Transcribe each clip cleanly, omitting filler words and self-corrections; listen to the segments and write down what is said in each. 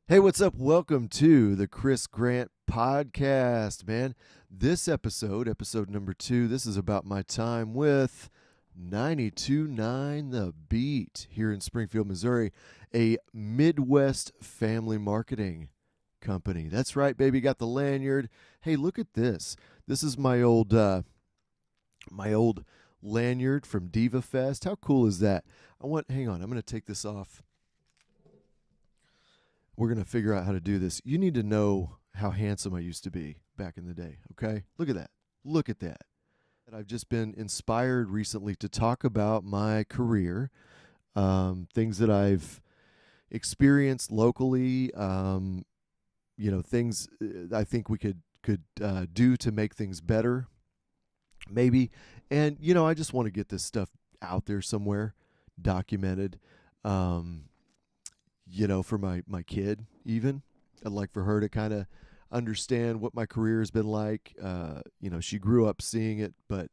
Hey, what's up? Welcome to the Chris Grant podcast, man. This episode number 2, this is about my time with 92.9 The Beat here in Springfield, Missouri, a Midwest family marketing company. That's right, baby. Got the lanyard. Hey, look at this. This is my old lanyard from Diva Fest. How cool is that? Hang on, I'm going to take this off. We're going to figure out how to do this. You need to know how handsome I used to be back in the day, okay? Look at that. Look at that. And I've just been inspired recently to talk about my career, things that I've experienced locally, things I think we could do to make things better, maybe. And, I just want to get this stuff out there somewhere, documented. For my kid, even. I'd like for her to kind of understand what my career has been like. She grew up seeing it, but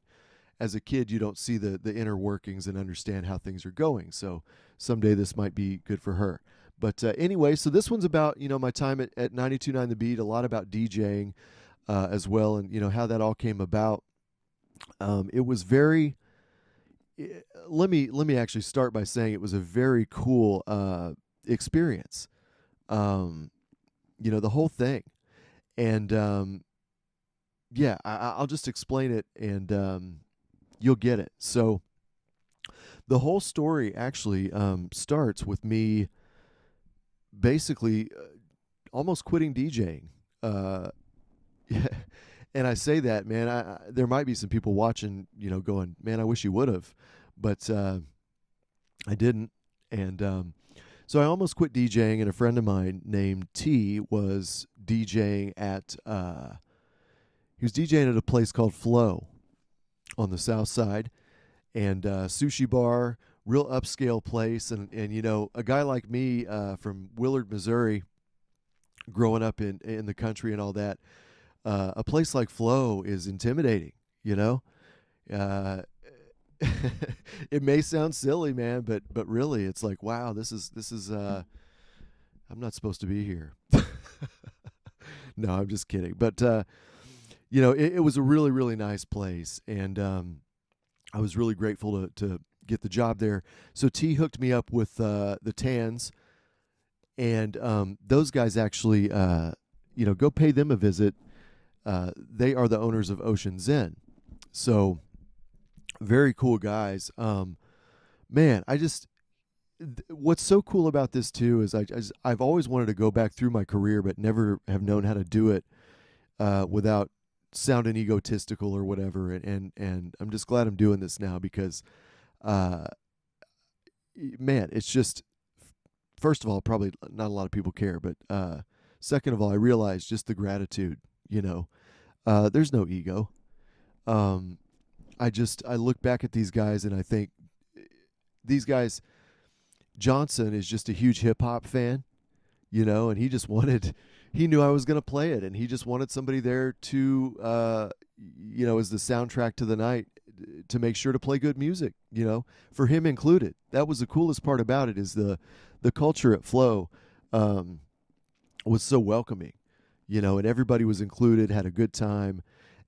as a kid, you don't see the inner workings and understand how things are going. So someday this might be good for her. But anyway, so this one's about, my time at 92.9 The Beat, a lot about DJing as well, and, how that all came about. It was very. Let me actually start by saying it was a very cool experience. The whole thing. And I'll just explain it, and you'll get it. So the whole story actually starts with me basically almost quitting DJing. And I say that, man, there might be some people watching, going, man, I wish you would have. But I didn't. And so I almost quit DJing, and a friend of mine named T was DJing he was DJing at a place called Flow on the south side, and sushi bar, real upscale place. And a guy like me from Willard, Missouri, growing up in the country and all that, a place like Flow is intimidating, Uh, it may sound silly, man, but really, it's like, wow, this is I'm not supposed to be here. No, I'm just kidding. But it was a really really nice place, and I was really grateful to get the job there. So T hooked me up with the Tans, and those guys actually, go pay them a visit. They are the owners of Ocean Zen, so very cool guys. Man, what's so cool about this too is I've always wanted to go back through my career, but never have known how to do it without sounding egotistical or whatever. And I'm just glad I'm doing this now because, man, it's just, first of all, probably not a lot of people care, but second of all, I realize just the gratitude. There's no ego. I look back at these guys and I think these guys, Johnson is just a huge hip hop fan, and he knew I was going to play it, and he just wanted somebody there to, as the soundtrack to the night, to make sure to play good music, for him included. That was the coolest part about it, is the culture at Flow was so welcoming, and everybody was included, had a good time,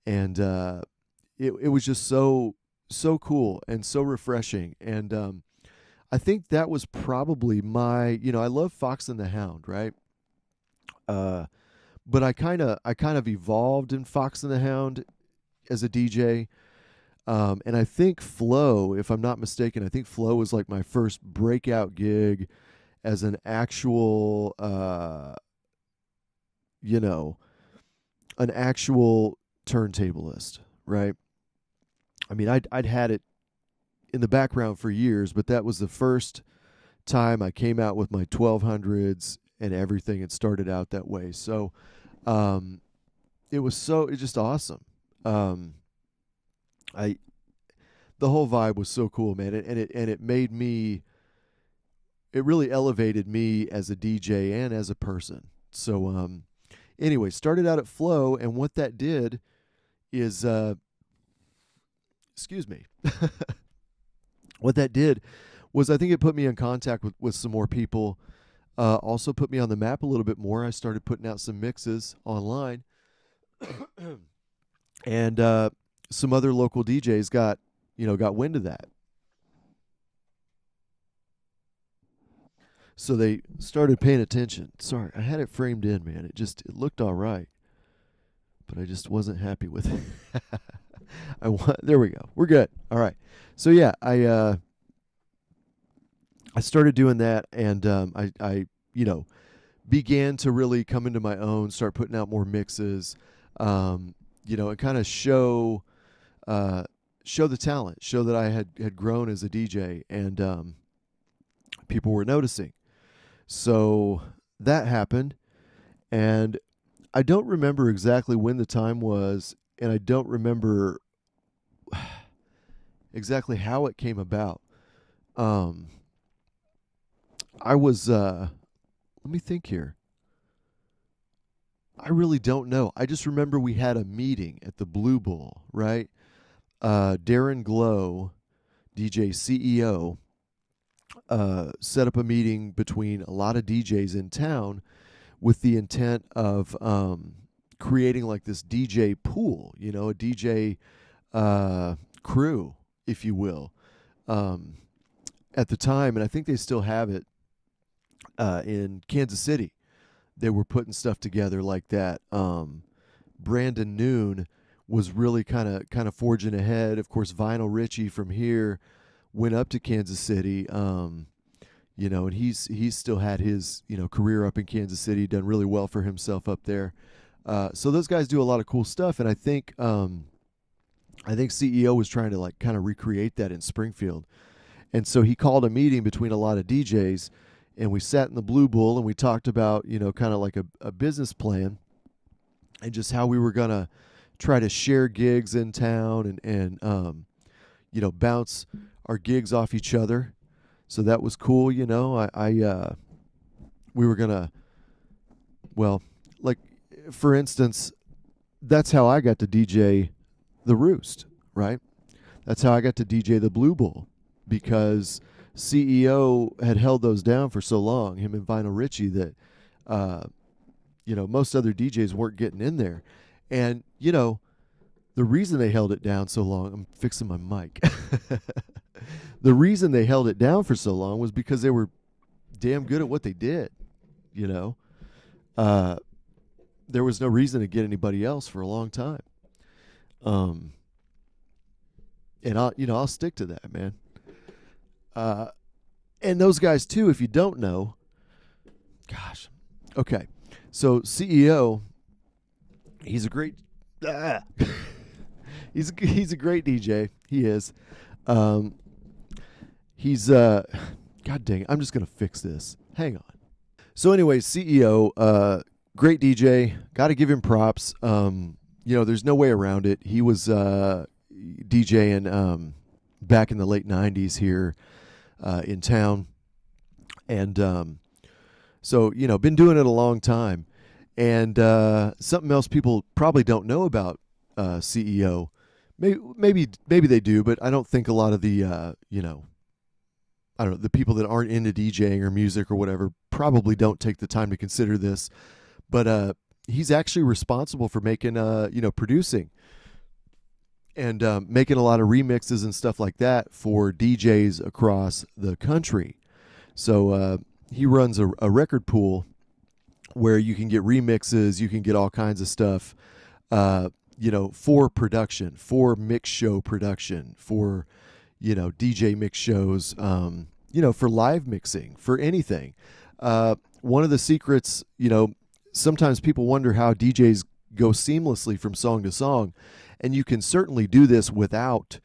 and it was just so cool and so refreshing. And I think that was probably my, I love Fox and the Hound, right? But I kind of evolved in Fox and the Hound as a DJ. And I think Flow, if I'm not mistaken, I think Flow was like my first breakout gig as an actual an actual turntablist, right? I mean, I'd had it in the background for years, but that was the first time I came out with my 1200s and everything. It started out that way. So it's just awesome. I The whole vibe was so cool, man, and it made me, it really elevated me as a DJ and as a person. So anyway, started out at Flow, and what that did is excuse me. What that did was, I think it put me in contact with some more people Also put me on the map a little bit more. I started putting out some mixes online, and some other local DJs got wind of that. So they started paying attention. Sorry, I had it framed in, man. It looked all right, but I just wasn't happy with it. There we go. We're good. All right. So yeah, I started doing that, and I began to really come into my own, start putting out more mixes, and kind of show the talent, show that I had grown as a DJ, and people were noticing. So that happened, and I don't remember exactly when the time was, and I don't remember exactly how it came about. Um, I was let me think here. I really don't know. I just remember we had a meeting at the Blue Bull, right? Darren Glow, DJ CEO, set up a meeting between a lot of DJs in town with the intent of creating like this DJ pool, a DJ crew, if you will, at the time. And I think they still have it in Kansas City. They were putting stuff together like that. Brandon Noon was really kind of forging ahead. Of course, Vinyl Richie from here went up to Kansas City. And he's still had his career up in Kansas City, done really well for himself up there. So those guys do a lot of cool stuff, and I think CEO was trying to like kind of recreate that in Springfield, and so he called a meeting between a lot of DJs, and we sat in the Blue Bull and we talked about kind of like a business plan, and just how we were gonna try to share gigs in town and bounce our gigs off each other. So that was cool, we were gonna, well, like for instance, that's how I got to DJ the Roost, right? That's how I got to DJ the Blue Bull, because CEO had held those down for so long, him and Vinyl Richie, that most other DJs weren't getting in there. And the reason they held it down so long, I'm fixing my mic. The reason they held it down for so long was because they were damn good at what they did. There was no reason to get anybody else for a long time. And I'll stick to that, man. And those guys too, if you don't know, gosh, okay. So CEO, he's a great, he's a great DJ. He is. He's God dang it, I'm just gonna fix this. Hang on. So anyway, CEO, great DJ. Got to give him props. There's no way around it. He was DJing back in the late '90s here in town, and so been doing it a long time. And something else people probably don't know about CEO, maybe they do, but I don't think a lot of the I don't know, the people that aren't into DJing or music or whatever probably don't take the time to consider this. But he's actually responsible for making producing and making a lot of remixes and stuff like that for DJs across the country. So he runs a record pool where you can get remixes, you can get all kinds of stuff, for production, for mix show production, for DJ mix shows, for live mixing, for anything. One of the secrets, sometimes people wonder how DJs go seamlessly from song to song, and you can certainly do this without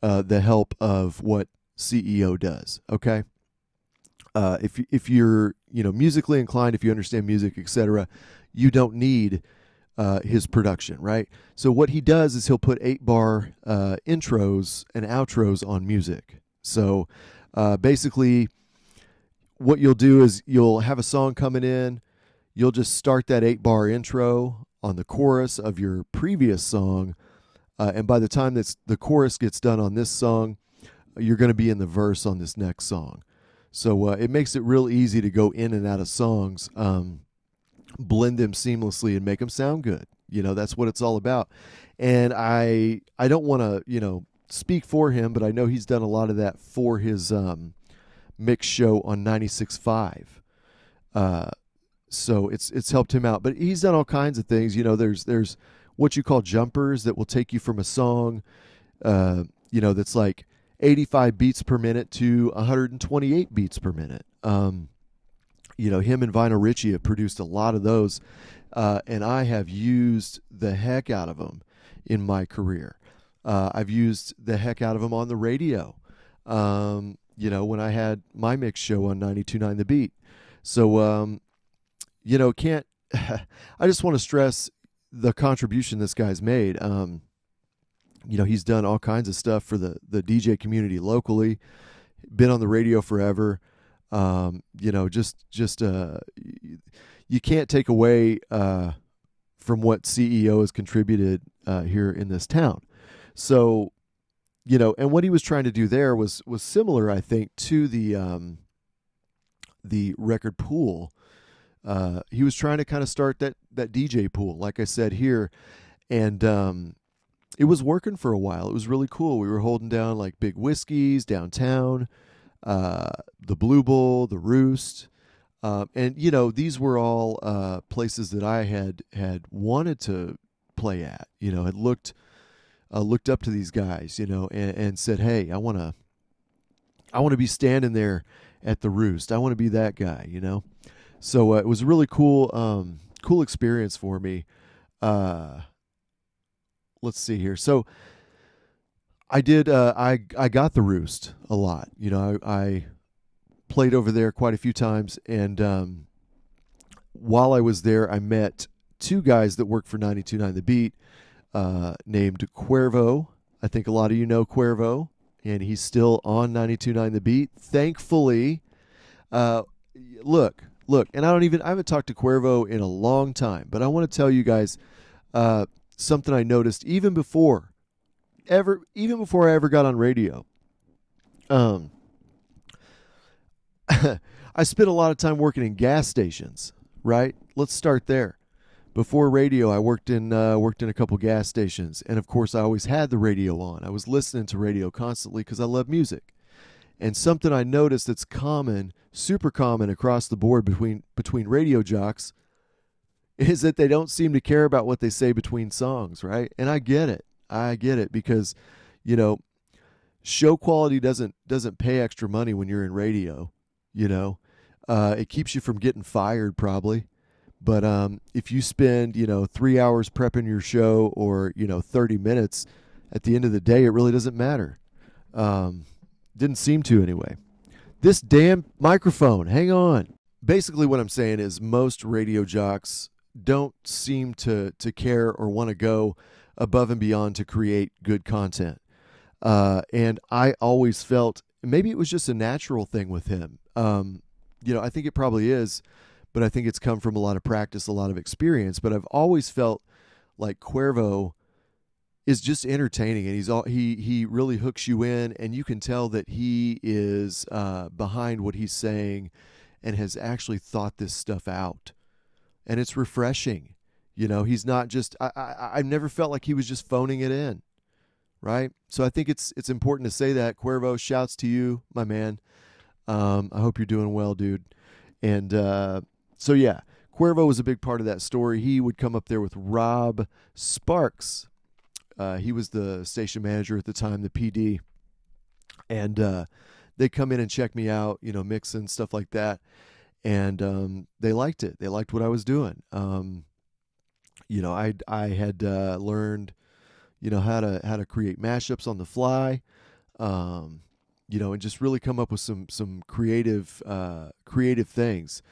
the help of what CEO does. Okay, if you're musically inclined, if you understand music, etc., you don't need his production, right? So what he does is he'll put 8-bar intros and outros on music. So basically, what you'll do is you'll have a song coming in, you'll just start that 8-bar intro on the chorus of your previous song, and by the time the chorus gets done on this song, you're going to be in the verse on this next song. So it makes it real easy to go in and out of songs, blend them seamlessly, and make them sound good. That's what it's all about. And I don't want to speak for him, but I know he's done a lot of that for his mix show on 96.5. So it's helped him out. But he's done all kinds of things. There's what you call jumpers that will take you from a song, that's like 85 beats per minute to 128 beats per minute. Him and Vinyl Richie have produced a lot of those, and I have used the heck out of them in my career. I've used the heck out of them on the radio, when I had my mix show on 92.9 The Beat. So, can't. I just want to stress the contribution this guy's made. He's done all kinds of stuff for the DJ community locally, been on the radio forever. Just you can't take away from what CEO has contributed here in this town. So, and what he was trying to do there was similar, I think, to the record pool. He was trying to kind of start that DJ pool, like I said here, and it was working for a while. It was really cool. We were holding down like Big Whiskeys downtown, the Blue Bull, the Roost, and these were all places that I had wanted to play at. Had looked up to these guys, and said, hey, I want to be standing there at the Roost. I want to be that guy, So it was a really cool experience for me. Let's see here. So I did. I got the Roost a lot. I played over there quite a few times, and while I was there, I met two guys that work for 92.9 The Beat, named Cuervo. I think a lot of you know Cuervo, and he's still on 92.9 The Beat. Thankfully, look, and I haven't talked to Cuervo in a long time, but I want to tell you guys something I noticed even before I ever got on radio. I spent a lot of time working in gas stations, right? Let's start there. Before radio, I worked in a couple gas stations, and of course, I always had the radio on. I was listening to radio constantly because I love music. And something I noticed that's common, super common across the board between radio jocks, is that they don't seem to care about what they say between songs, right? And I get it because, show quality doesn't pay extra money when you're in radio. It keeps you from getting fired probably. But if you spend 3 hours prepping your show or 30 minutes, at the end of the day, it really doesn't matter. Didn't seem to anyway. This damn microphone, hang on. Basically what I'm saying is most radio jocks don't seem to care or want to go above and beyond to create good content. And I always felt, maybe it was just a natural thing with him. I think it probably is, but I think it's come from a lot of practice, a lot of experience. But I've always felt like Cuervo is just entertaining, and he really hooks you in, and you can tell that he is behind what he's saying and has actually thought this stuff out. And it's refreshing. He's not just, I've never felt like he was just phoning it in, right? So I think it's important to say that. Cuervo, shouts to you, my man. I hope you're doing well, dude. And so, yeah, Cuervo was a big part of that story. He would come up there with Rob Sparks. He was the station manager at the time, the PD. And they'd come in and check me out, mixing, stuff like that. And they liked it. They liked what I was doing. I had learned, how to create mashups on the fly, and just really come up with some creative things,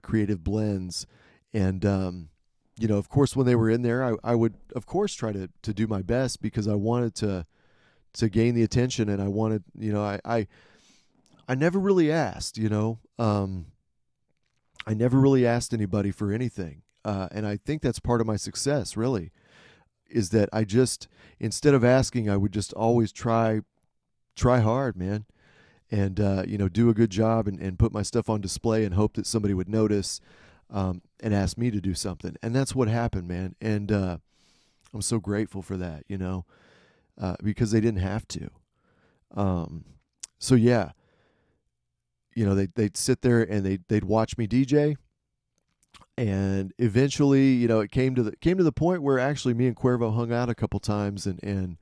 creative blends. And, of course, when they were in there, I would, of course, try to do my best because I wanted to gain the attention, and I wanted, I never really asked, I never really asked anybody for anything. And I think that's part of my success, really, is that I just, instead of asking, I would just always try hard, man. and do a good job and put my stuff on display and hope that somebody would notice, and ask me to do something. And that's what happened, man. And I'm so grateful for that, because they didn't have to. Um, so yeah, they'd sit there and they'd watch me DJ, and eventually, it came to the point where actually me and Cuervo hung out a couple times, and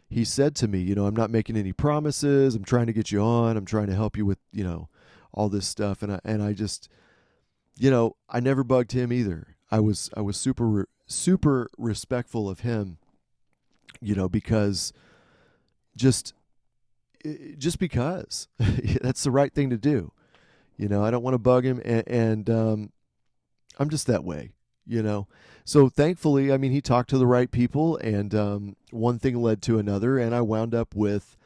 he said to me, I'm not making any promises. I'm trying to get you on. I'm trying to help you with, all this stuff. And I just, I never bugged him either. I was super respectful of him, because just because that's the right thing to do. I don't want to bug him, and I'm just that way. So thankfully, I mean, he talked to the right people, and one thing led to another, and I wound up with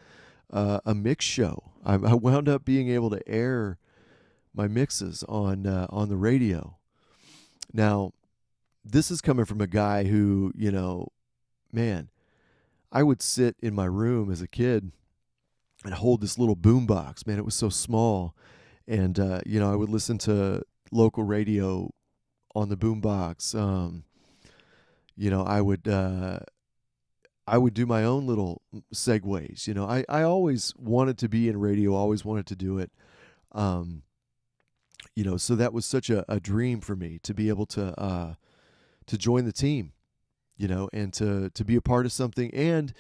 a mix show. I wound up being able to air my mixes on the radio. Now, this is coming from a guy who, man, I would sit in my room as a kid and hold this little boom box. Man, it was so small, and I would listen to local radio on the boom box. I would do my own little segues. I always wanted to be in radio, always wanted to do it. So that was such a dream for me to be able to join the team, and to be a part of something, and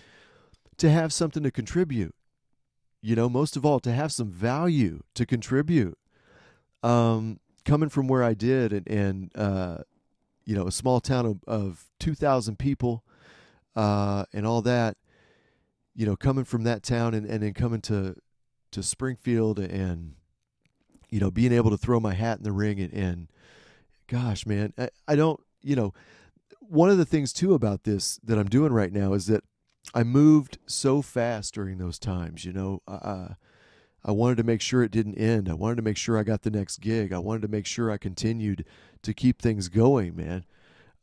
to have something to contribute. Most of all, to have some value to contribute. Coming from where I did, and a small town of 2,000 people, and all that, coming from that town, and then coming to Springfield, and being able to throw my hat in the ring, and gosh, man, I don't, one of the things too about this that I'm doing right now is that I moved so fast during those times. I wanted to make sure it didn't end. I wanted to make sure I got the next gig. I wanted to make sure I continued to keep things going, man.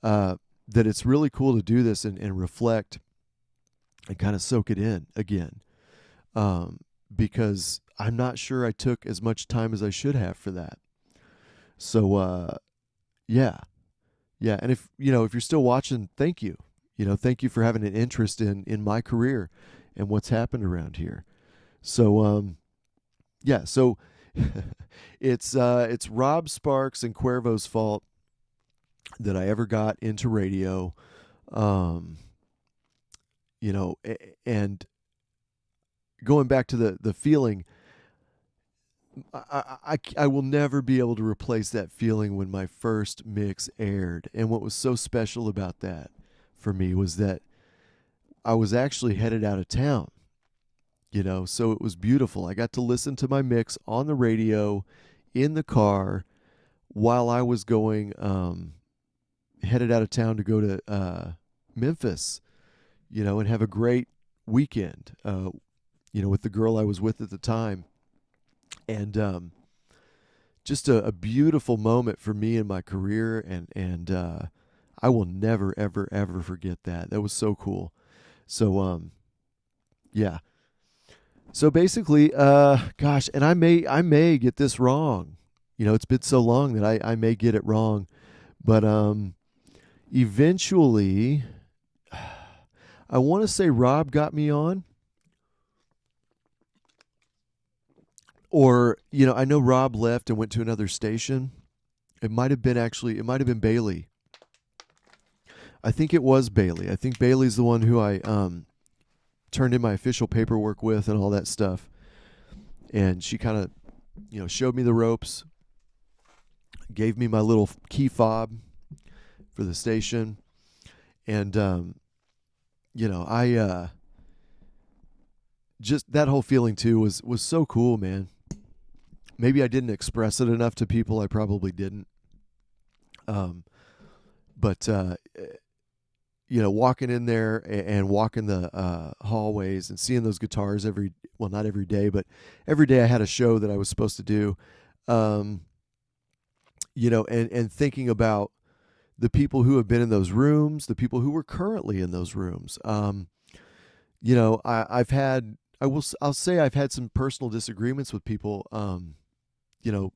That it's really cool to do this and reflect and kind of soak it in again. Because I'm not sure I took as much time as I should have for that. So, yeah. Yeah. And if you're still watching, thank you. Thank you for having an interest in my career and what's happened around here. So, yeah, so it's Rob Sparks and Cuervo's fault that I ever got into radio. And going back to the feeling, I will never be able to replace that feeling when my first mix aired. And what was so special about that for me was that I was actually headed out of town. So it was beautiful. I got to listen to my mix on the radio in the car while I was going, headed out of town to go to Memphis, and have a great weekend, with the girl I was with at the time. And just a beautiful moment for me in my career, and I will never, ever, ever forget that. That was so cool. So, yeah. So basically, gosh, and I may get this wrong. It's been so long that I may get it wrong, but eventually, I want to say Rob got me on, or I know Rob left and went to another station. It might have been Bailey. I think it was Bailey. I think Bailey's the one who I turned in my official paperwork with and all that stuff. And she kind of, showed me the ropes, gave me my little key fob for the station. And, I just that whole feeling too was so cool, man. Maybe I didn't express it enough to people. I probably didn't. But walking in there and walking the hallways and seeing those guitars not every day, but every day I had a show that I was supposed to do, and thinking about the people who have been in those rooms, the people who were currently in those rooms. I've had I'll say I've had some personal disagreements with people, you know,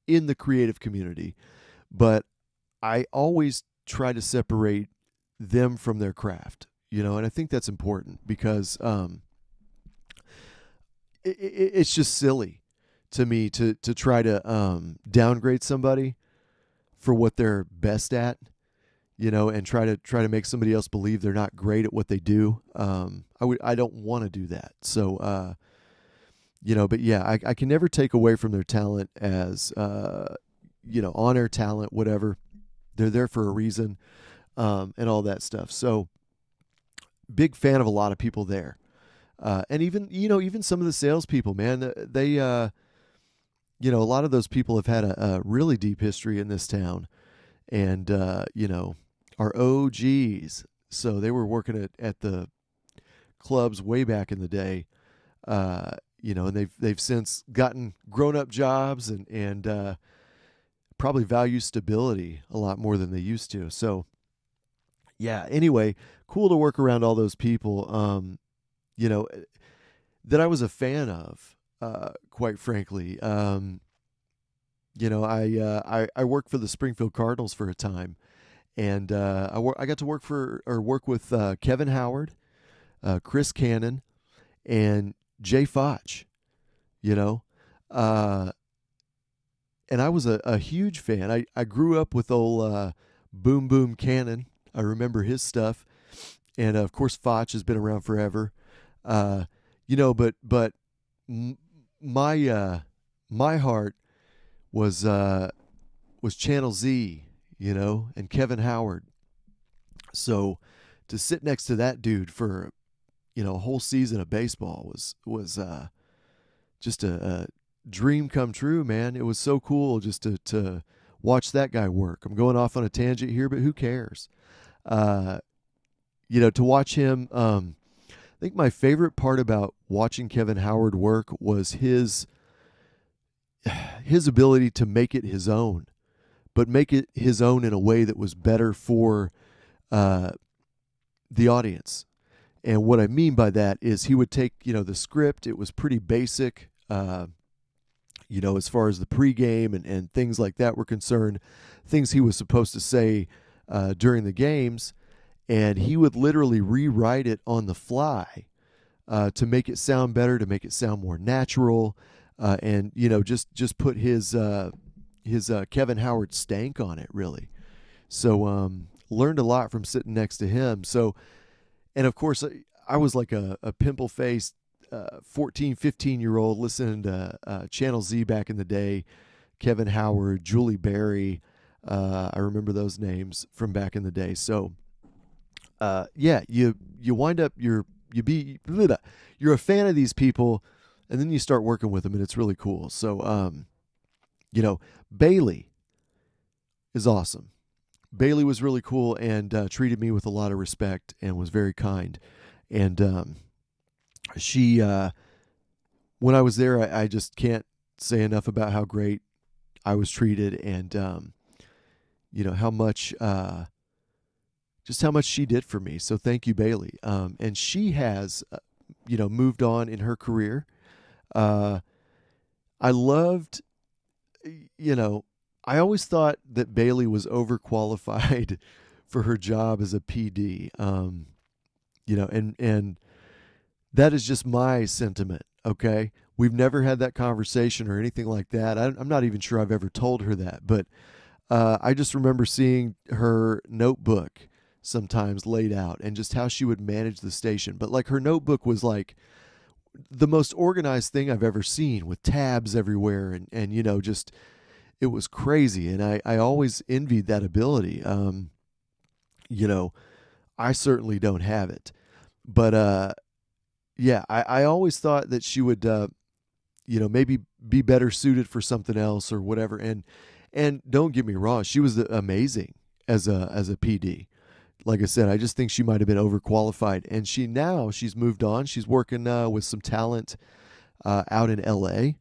in the creative community, but I always try to separate them from their craft, and I think that's important because it's just silly to me to try to downgrade somebody for what they're best at, and try to make somebody else believe they're not great at what they do. I don't want to do that. So but yeah, I can never take away from their talent as on air talent, whatever. They're there for a reason, and all that stuff. So big fan of a lot of people there. And even some of the salespeople, man, they, a lot of those people have had a really deep history in this town, and are OGs. So they were working at the clubs way back in the day, and they've since gotten grown up jobs and probably value stability a lot more than they used to. So yeah. Anyway, cool to work around all those people. That I was a fan of, quite frankly. I worked for the Springfield Cardinals for a time, and I got to work with Kevin Howard, Chris Cannon, and Jay Foch. And I was a huge fan. I grew up with old Boom Boom Cannon. I remember his stuff, and of course Foch has been around forever. But my heart was Channel Z, and Kevin Howard. So to sit next to that dude for a whole season of baseball was just a dream come true, man. It was so cool just to watch that guy work. I'm going off on a tangent here, but who cares? To watch him. I think my favorite part about watching Kevin Howard work was his ability to make it his own, but make it his own in a way that was better for the audience. And what I mean by that is he would take, the script. It was pretty basic, as far as the pregame and things like that were concerned, things he was supposed to say during the games. And he would literally rewrite it on the fly to make it sound better, to make it sound more natural, and just put his Kevin Howard stank on it, really. So learned a lot from sitting next to him. So, and of course, I was like a pimple-faced 14, 15-year-old listening to Channel Z back in the day, Kevin Howard, Julie Berry. I remember those names from back in the day. So, you wind up you're a fan of these people, and then you start working with them, and it's really cool. So, Bailey is awesome. Bailey was really cool and treated me with a lot of respect and was very kind. And she, when I was there, I just can't say enough about how great I was treated, and how much. Just how much she did for me. So thank you, Bailey. And she has, moved on in her career. I loved, I always thought that Bailey was overqualified for her job as a PD. And that is just my sentiment. Okay. We've never had that conversation or anything like that. I'm not even sure I've ever told her that, but I just remember seeing her notebook sometimes laid out and just how she would manage the station. But like her notebook was like the most organized thing I've ever seen, with tabs everywhere, and just it was crazy. And I always envied that ability. I certainly don't have it, but I always thought that she would maybe be better suited for something else or whatever. And don't get me wrong, she was amazing as a PD. Like I said, I just think she might have been overqualified. And she's moved on. She's working with some talent out in L.A.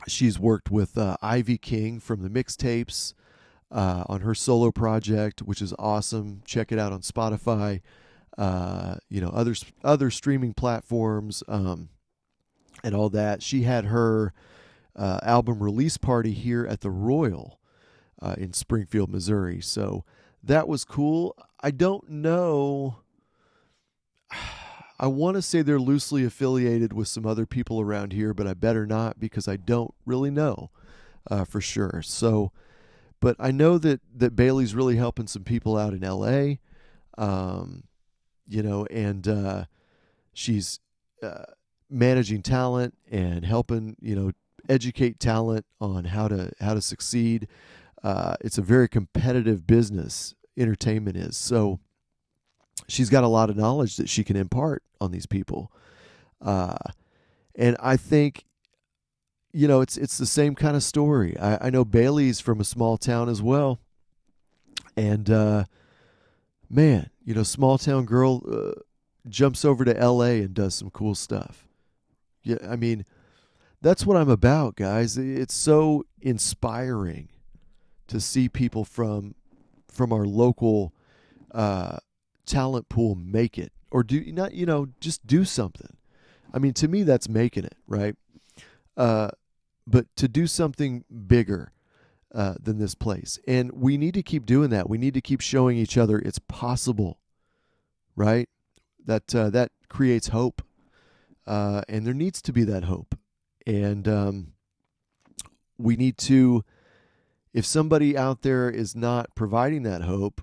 She's worked with Ivy King from the Mixtapes on her solo project, which is awesome. Check it out on Spotify. other streaming platforms, and all that. She had her album release party here at the Royal in Springfield, Missouri. So that was cool. I don't know. I want to say they're loosely affiliated with some other people around here, but I better not because I don't really know for sure. So, but I know that Bailey's really helping some people out in LA, and she's managing talent and helping, educate talent on how to succeed. It's a very competitive business, entertainment is. So she's got a lot of knowledge that she can impart on these people. And I think, it's the same kind of story. I know Bailey's from a small town as well. And, man, small town girl jumps over to LA and does some cool stuff. Yeah, I mean, that's what I'm about, guys. It's so inspiring to see people from our local talent pool make it, or just do something. I mean, to me, that's making it, right? But to do something bigger than this place, and we need to keep doing that. We need to keep showing each other it's possible, right? That creates hope, and there needs to be that hope, and we need to. If somebody out there is not providing that hope,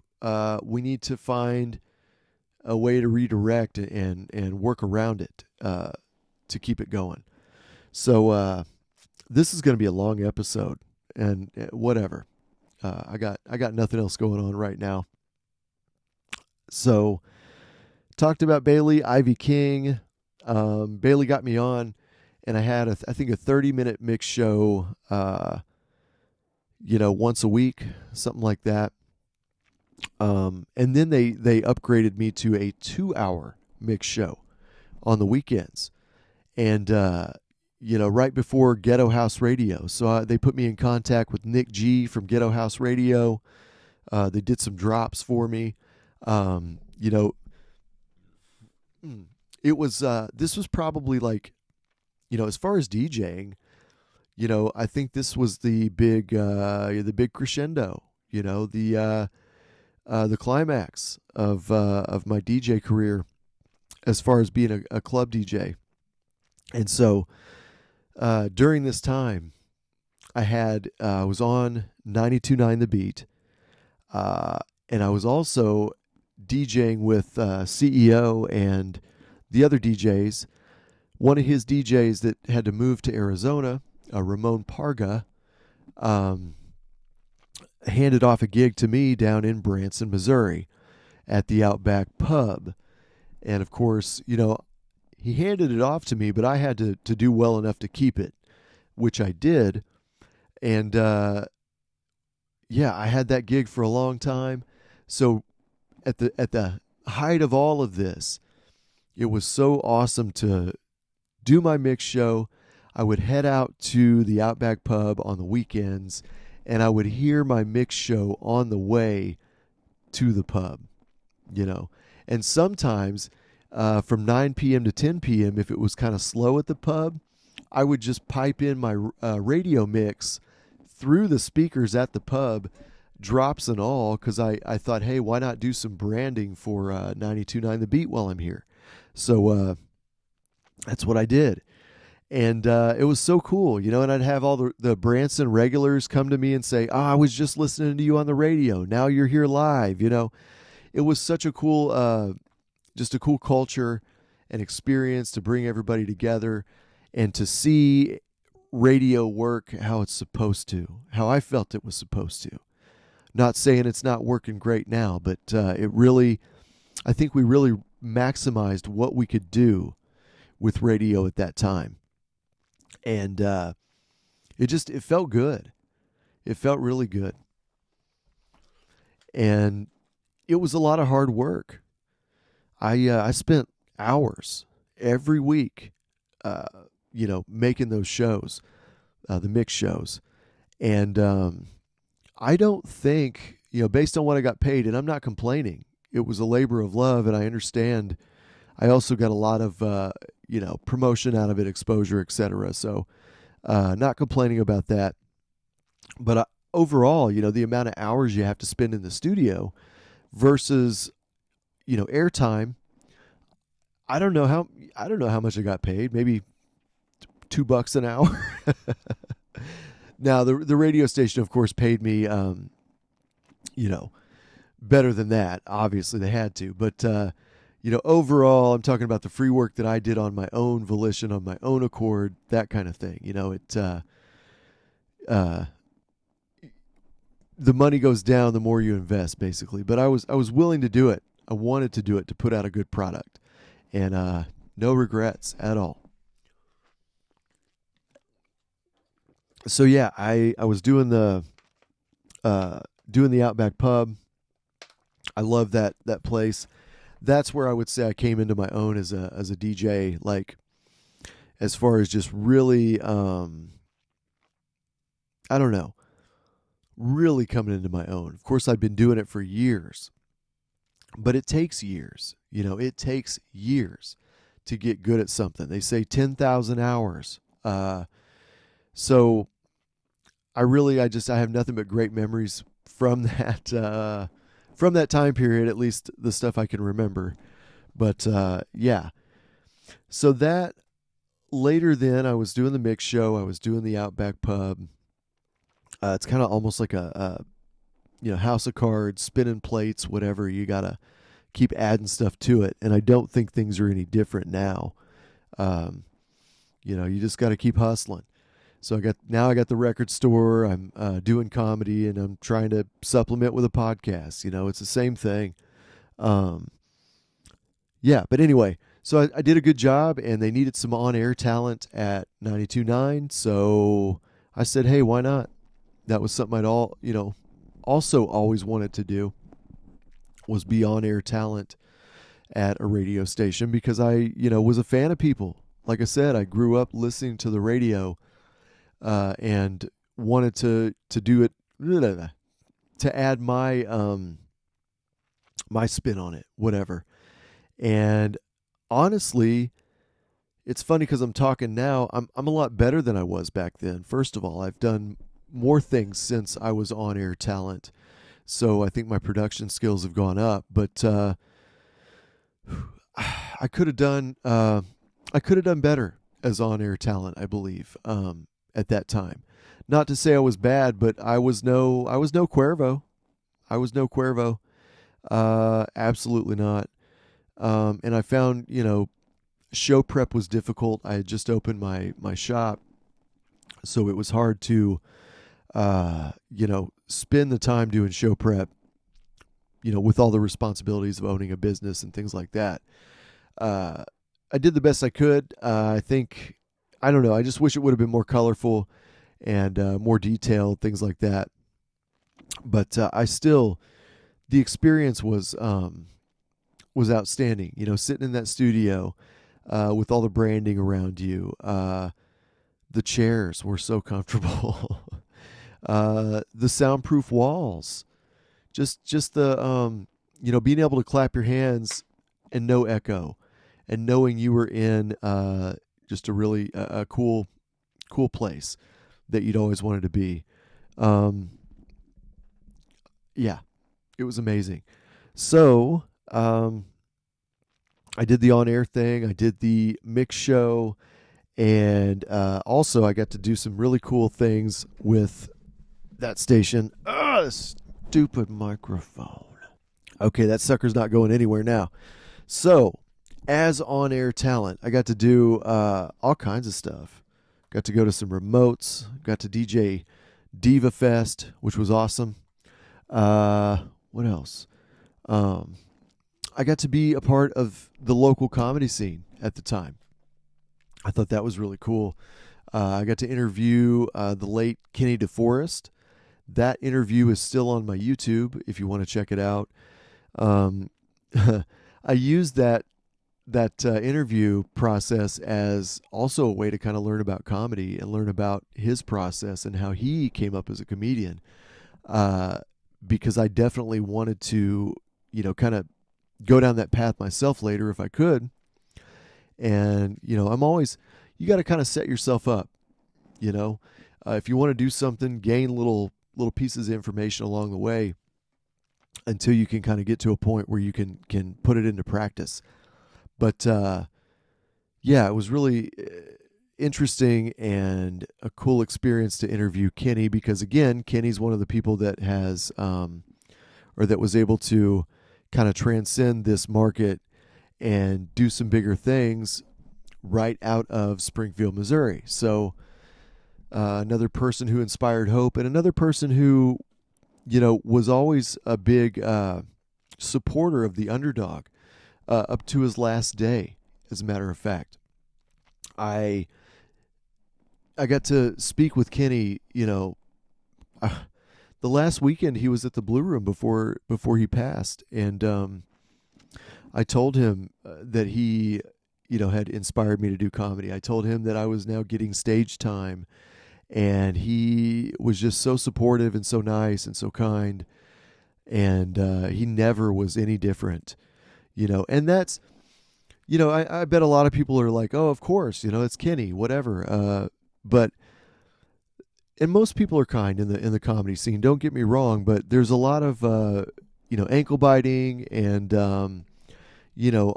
we need to find a way to redirect and work around it to keep it going. So this is going to be a long episode, and whatever. I got nothing else going on right now. So talked about Bailey, Ivy King. Bailey got me on, and I had I think a 30-minute mix show. Once a week, something like that. And then they upgraded me to a 2-hour mix show on the weekends. And, right before Ghetto House Radio. So they put me in contact with Nick G from Ghetto House Radio. They did some drops for me. It was, this was probably like, as far as DJing, I think this was the big crescendo, the climax of my DJ career, as far as being a club DJ. And so, during this time, I was on 92.9 The Beat, and I was also DJing with CEO and the other DJs. One of his DJs that had to move to Arizona, Ramon Parga, handed off a gig to me down in Branson, Missouri at the Outback Pub. And of course, he handed it off to me, but I had to do well enough to keep it, which I did. And I had that gig for a long time. So at the height of all of this, it was so awesome to do my mix show. I would head out to the Outback Pub on the weekends, and I would hear my mix show on the way to the pub, And sometimes from 9 p.m. to 10 p.m., if it was kind of slow at the pub, I would just pipe in my radio mix through the speakers at the pub, drops and all, because I thought, hey, why not do some branding for 92.9 The Beat while I'm here? So that's what I did. And it was so cool, and I'd have all the Branson regulars come to me and say, I was just listening to you on the radio. Now you're here live, It was such a cool, just a cool culture and experience to bring everybody together and to see radio work how it's supposed to, how I felt it was supposed to. Not saying it's not working great now, but I think we really maximized what we could do with radio at that time. And it felt good. It felt really good. And it was a lot of hard work. I spent hours every week, making those shows, the mix shows. And I don't think, based on what I got paid, and I'm not complaining, it was a labor of love, and I understand. I also got a lot of promotion out of it, exposure, etc. So not complaining about that. But overall, the amount of hours you have to spend in the studio versus airtime. I don't know how much I got paid. Maybe $2 an hour. Now the radio station, of course, paid me better than that. Obviously, they had to, but overall, I'm talking about the free work that I did on my own volition, on my own accord, that kind of thing. The money goes down the more you invest, basically. But I was willing to do it. I wanted to do it to put out a good product, and no regrets at all. So yeah, I was doing the Outback Pub. I love that place. That's where I would say I came into my own as a DJ. Like, as far as just really, I don't know, really coming into my own. Of course, I've been doing it for years, but it takes years. It takes years to get good at something. They say 10,000 hours. So I have nothing but great memories from that time period, at least the stuff I can remember. But yeah, so that later, then I was doing the mix show. I was doing the Outback Pub. It's kind of almost like a house of cards, spinning plates, whatever. You gotta keep adding stuff to it, and I don't think things are any different now. You just got to keep hustling. So I got the record store. I'm doing comedy, and I'm trying to supplement with a podcast. It's the same thing. Yeah, but anyway, so I did a good job, and they needed some on-air talent at 92.9. So I said, hey, why not? That was something also always wanted to do, was be on-air talent at a radio station, because I was a fan of people. Like I said, I grew up listening to the radio. And wanted to do it, to add my spin on it, whatever. And honestly, it's funny because I'm talking now. I'm a lot better than I was back then. First of all, I've done more things since I was on air talent, so I think my production skills have gone up. But I could have done better as on air talent, I believe. At that time. Not to say I was bad, but I was no Cuervo. I was no Cuervo. Absolutely not. And I found, show prep was difficult. I had just opened my shop, so it was hard to spend the time doing show prep, with all the responsibilities of owning a business and things like that. I did the best I could. I don't know. I just wish it would have been more colorful and more detailed, things like that. But the experience was outstanding. Sitting in that studio with all the branding around you. The chairs were so comfortable. The soundproof walls. Just the being able to clap your hands and no echo, and knowing you were in just a really a cool place that you'd always wanted to be. Yeah, it was amazing. So I did the on-air thing. I did the mix show, and also I got to do some really cool things with that station. Stupid microphone. Okay, that sucker's not going anywhere now. So, as on-air talent, I got to do all kinds of stuff. Got to go to some remotes. Got to DJ Diva Fest, which was awesome. What else? I got to be a part of the local comedy scene at the time. I thought that was really cool. I got to interview the late Kenny DeForest. That interview is still on my YouTube if you want to check it out. I used that interview process as also a way to kind of learn about comedy and learn about his process and how he came up as a comedian. Because I definitely wanted to, kind of go down that path myself later if I could. And, I'm always, you got to kind of set yourself up, you know, if you want to do something, gain little pieces of information along the way until you can kind of get to a point where you can put it into practice. But, yeah, it was really interesting and a cool experience to interview Kenny because, again, Kenny's one of the people that has, or that was able to kind of transcend this market and do some bigger things right out of Springfield, Missouri. So another person who inspired hope, and another person who, was always a big supporter of the underdog up to his last day, as a matter of fact. I got to speak with Kenny, the last weekend he was at the Blue Room before he passed, and I told him that he, had inspired me to do comedy. I told him that I was now getting stage time, and he was just so supportive and so nice and so kind, and he never was any different, And that's, I bet a lot of people are like, oh, of course, it's Kenny, whatever. But and most people are kind in the comedy scene. Don't get me wrong, but there's a lot of ankle biting and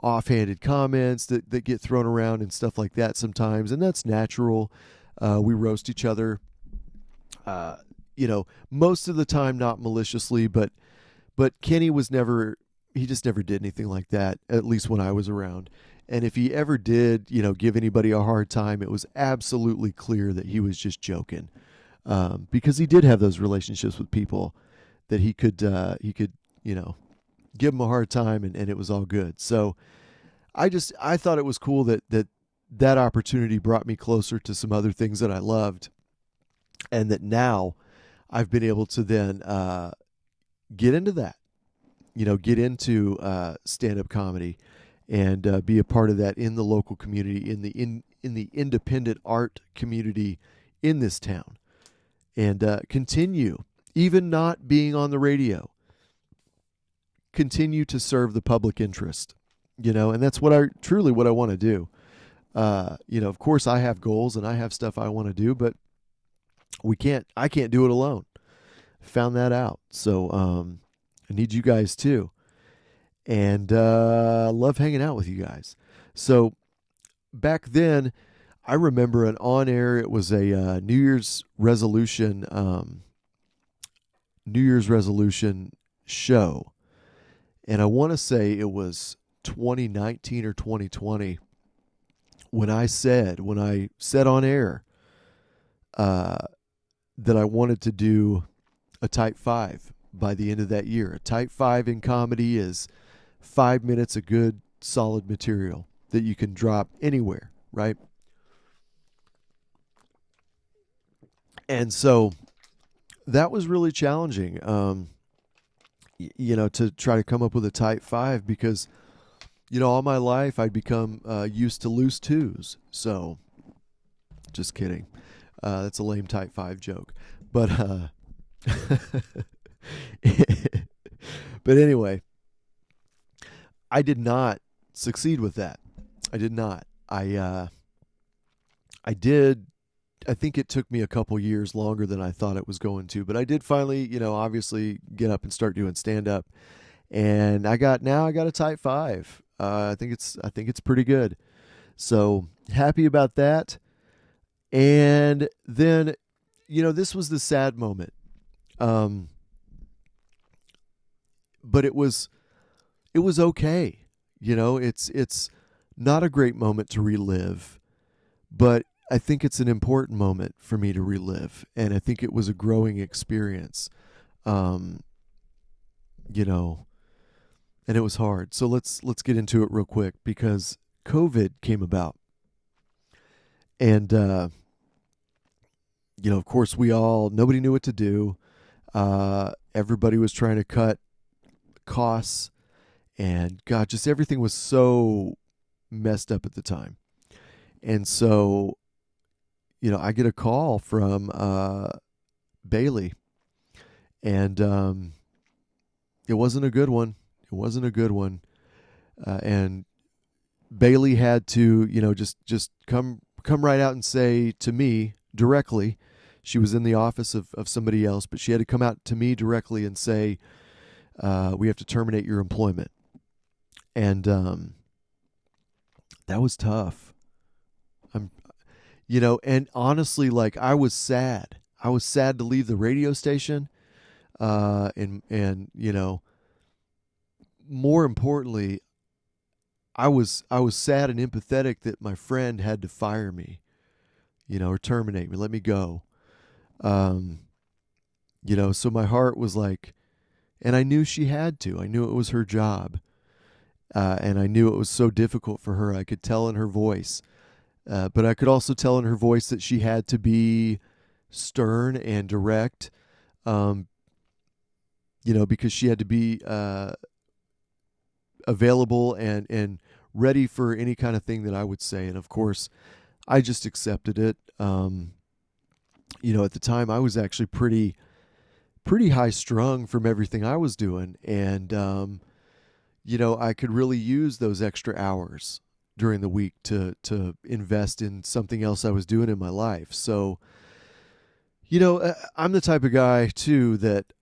offhanded comments that get thrown around and stuff like that sometimes, and that's natural. We roast each other, most of the time not maliciously, but Kenny was never. He just never did anything like that, at least when I was around. And if he ever did, give anybody a hard time, it was absolutely clear that he was just joking. Because he did have those relationships with people that he could, give them a hard time and it was all good. So I thought it was cool that opportunity brought me closer to some other things that I loved, and that now I've been able to then get into that. Get into stand-up comedy and be a part of that in the local community, in the independent art community in this town, and continue, even not being on the radio, continue to serve the public interest, and that's what I want to do. Of course I have goals and I have stuff I want to do, but I can't do it alone. Found that out. So, I need you guys too. And love hanging out with you guys. So back then, I remember an on-air, it was a New Year's resolution show. And I want to say it was 2019 or 2020 when I said on air that I wanted to do a Type 5 by the end of that year. A Type 5 in comedy is 5 minutes of good, solid material that you can drop anywhere, right? And so that was really challenging, to try to come up with a Type 5 because, all my life I'd become used to loose twos. So, just kidding. That's a lame Type 5 joke. But, but anyway, I did not succeed with that. I did not. I did. I think it took me a couple years longer than I thought it was going to, but I did finally, obviously get up and start doing stand up, and I got a Type 5. I think it's pretty good. So happy about that. And then, this was the sad moment. But it was okay. It's not a great moment to relive, but I think it's an important moment for me to relive, and I think it was a growing experience. And it was hard. So let's get into it real quick because COVID came about. And of course nobody knew what to do. Everybody was trying to cut costs, and God, just everything was so messed up at the time. And so, I get a call from Bailey, and it wasn't a good one. and Bailey had to, just come right out and say to me directly. She was in the office of somebody else, but she had to come out to me directly and say, we have to terminate your employment. And that was tough. And honestly, like, I was sad. I was sad to leave the radio station. And more importantly, I was sad and empathetic that my friend had to fire me, or terminate me, let me go. So my heart was like, and I knew she had to. I knew it was her job. And I knew it was so difficult for her. I could tell in her voice. But I could also tell in her voice that she had to be stern and direct, because she had to be available and ready for any kind of thing that I would say. And of course, I just accepted it. At the time, I was actually pretty high strung from everything I was doing. And, I could really use those extra hours during the week to invest in something else I was doing in my life. So, I'm the type of guy too that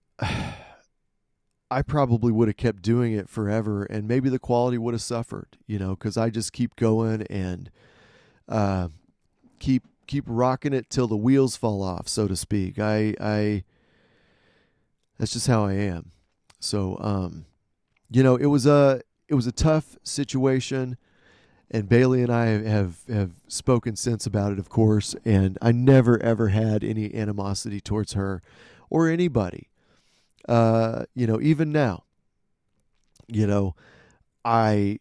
I probably would have kept doing it forever, and maybe the quality would have suffered, because I just keep going and keep rocking it till the wheels fall off, so to speak. I that's just how I am. So, it was a tough situation. And Bailey and I have spoken since about it, of course, and I never, ever had any animosity towards her or anybody. Even now, I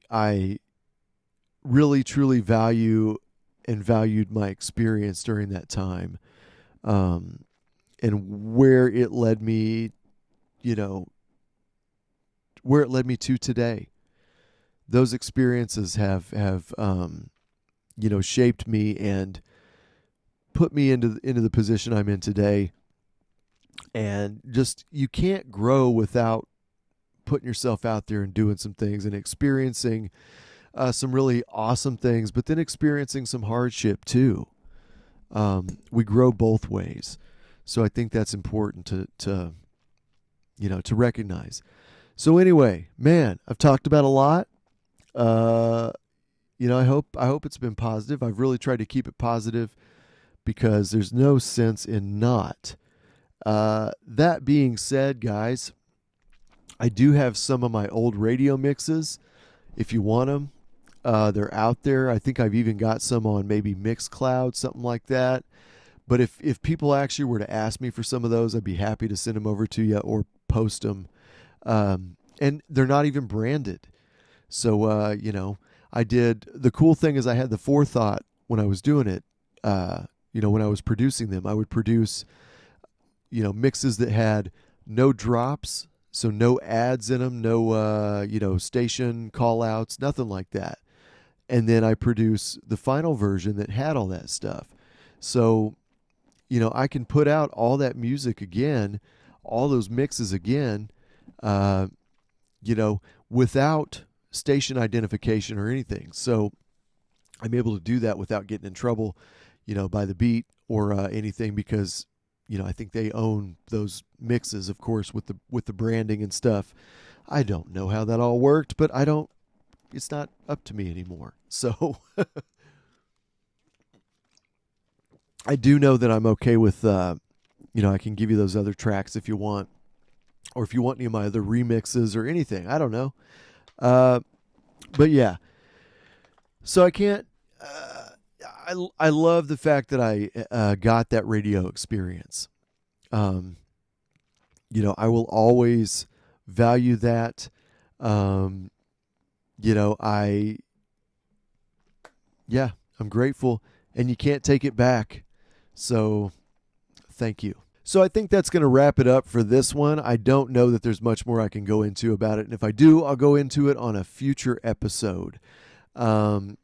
really, truly value and valued my experience during that time, and where it led me, to today. Those experiences have shaped me and put me into the position I'm in today. And just, you can't grow without putting yourself out there and doing some things and experiencing some really awesome things, but then experiencing some hardship too. We grow both ways, so I think that's important to recognize. So anyway, man, I've talked about a lot. I hope it's been positive. I've really tried to keep it positive because there's no sense in not. That being said, guys, I do have some of my old radio mixes. If you want them, they're out there. I think I've even got some on maybe Mixcloud, something like that. But if people actually were to ask me for some of those, I'd be happy to send them over to you or post them. And they're not even branded. So, the cool thing is I had the forethought when I was doing it, when I was producing them. I would produce, mixes that had no drops, so no ads in them, no, station call-outs, nothing like that. And then I produce the final version that had all that stuff. So, I can put out all that music again, all those mixes again, without station identification or anything. So I'm able to do that without getting in trouble, by the beat or anything, because, I think they own those mixes, of course, with the branding and stuff. I don't know how that all worked, but it's not up to me anymore. So I do know that I'm okay with, I can give you those other tracks if you want, or if you want any of my other remixes or anything. I don't know. But yeah, so I can't, I love the fact that I got that radio experience. I will always value that. I'm grateful, and you can't take it back. So thank you. So I think that's going to wrap it up for this one. I don't know that there's much more I can go into about it. And if I do, I'll go into it on a future episode. So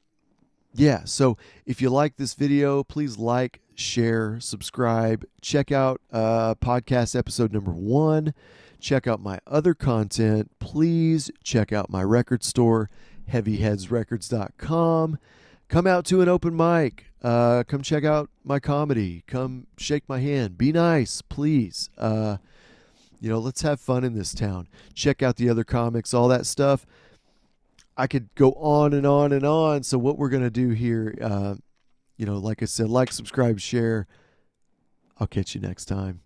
if you like this video, please like, share, subscribe. Check out podcast episode number 1. Check out my other content. Please check out my record store, heavyheadsrecords.com. Come out to an open mic. Come check out my comedy. Come shake my hand. Be nice, please. Let's have fun in this town. Check out the other comics, all that stuff. I could go on and on and on. So what we're going to do here, like I said, like, subscribe, share. I'll catch you next time.